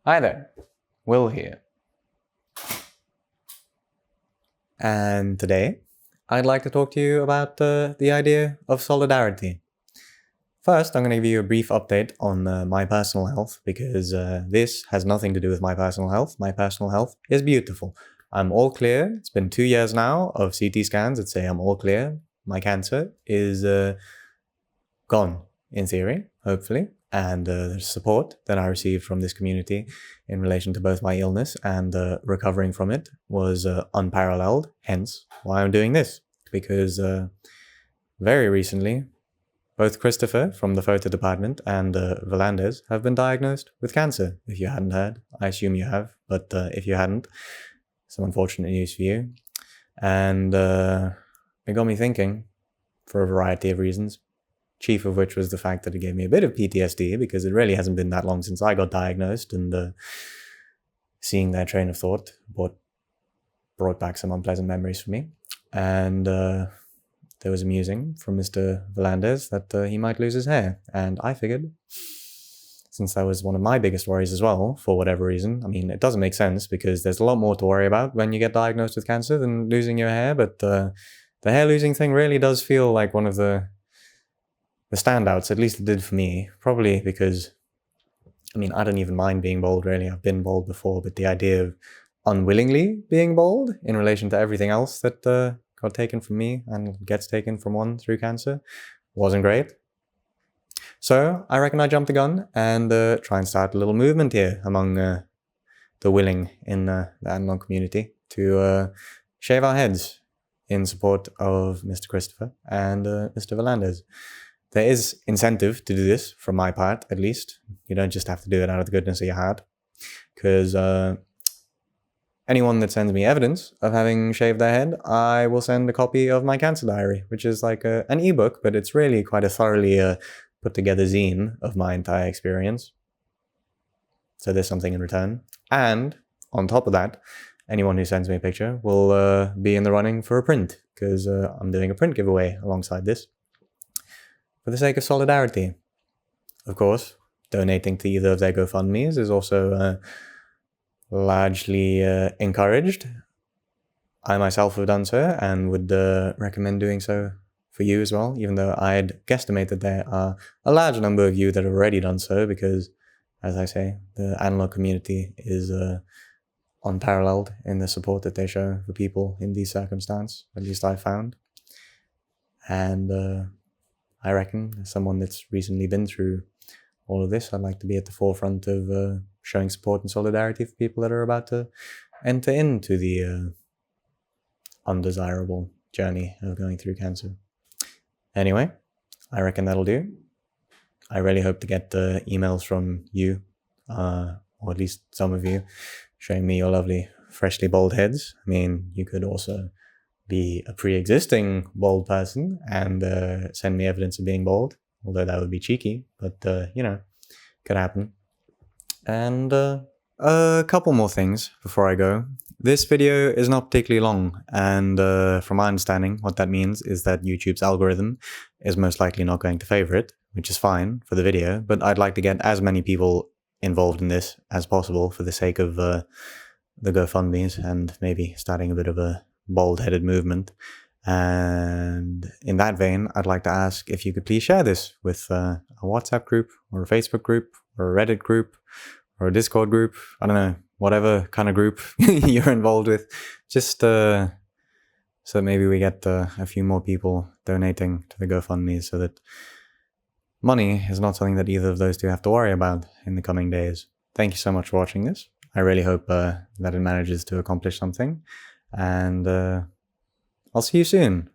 Hi there, Will here. And today, I'd like to talk to you about the idea of solidarity. First, I'm going to give you a brief update on my personal health, because this has nothing to do with my personal health. My personal health is beautiful. I'm all clear. It's been 2 years now of CT scans that say I'm all clear. My cancer is gone, in theory, hopefully. And the support that I received from this community in relation to both my illness and recovering from it was unparalleled, hence why I'm doing this. Because very recently, both Christopher from the Photo Department and Vuhlandes have been diagnosed with cancer. If you hadn't heard, I assume you have, but if you hadn't, some unfortunate news for you. And it got me thinking, for a variety of reasons. Chief of which was the fact that it gave me a bit of PTSD, because it really hasn't been that long since I got diagnosed, and seeing their train of thought brought back some unpleasant memories for me. And there was a musing from Mr. Vulhandes that he might lose his hair, and I figured, since that was one of my biggest worries as well, for whatever reason, I mean, it doesn't make sense, because there's a lot more to worry about when you get diagnosed with cancer than losing your hair, but the hair losing thing really does feel like one of the standouts, at least it did for me, probably because, I mean, I don't even mind being bald, really. I've been bald before, but the idea of unwillingly being bald in relation to everything else that got taken from me and gets taken from one through cancer wasn't great. So I reckon I jumped the gun and try and start a little movement here among the willing in the analog community to shave our heads in support of Mr. Christopher and Mr. Vuhlandes. There is incentive to do this, from my part, at least. You don't just have to do it out of the goodness of your heart. Because anyone that sends me evidence of having shaved their head, I will send a copy of my cancer diary, which is like an ebook, but it's really quite a thoroughly put together zine of my entire experience. So there's something in return. And on top of that, anyone who sends me a picture will be in the running for a print, because I'm doing a print giveaway alongside this. For the sake of solidarity. Of course, donating to either of their GoFundMes is also largely encouraged. I myself have done so and would recommend doing so for you as well, even though I'd guesstimate that there are a large number of you that have already done so, because, as I say, the analog community is unparalleled in the support that they show for people in these circumstances, at least I've found. And I reckon, as someone that's recently been through all of this, I'd like to be at the forefront of showing support and solidarity for people that are about to enter into the undesirable journey of going through cancer. Anyway, I reckon that'll do. I really hope to get emails from you, or at least some of you, showing me your lovely, freshly bald heads. I mean, you could also be a pre-existing bald person and send me evidence of being bald, although that would be cheeky, but you know, could happen. And a couple more things before I go. This video is not particularly long, and from my understanding, what that means is that YouTube's algorithm is most likely not going to favor it, which is fine for the video, but I'd like to get as many people involved in this as possible for the sake of the GoFundMes and maybe starting a bit of a bald-headed movement. And in that vein, I'd like to ask if you could please share this with a WhatsApp group or a Facebook group or a Reddit group or a Discord group. I don't know, whatever kind of group you're involved with, just so maybe we get a few more people donating to the GoFundMe, so that money is not something that either of those two have to worry about in the coming days. Thank you so much for watching this. I really hope that it manages to accomplish something. And I'll see you soon.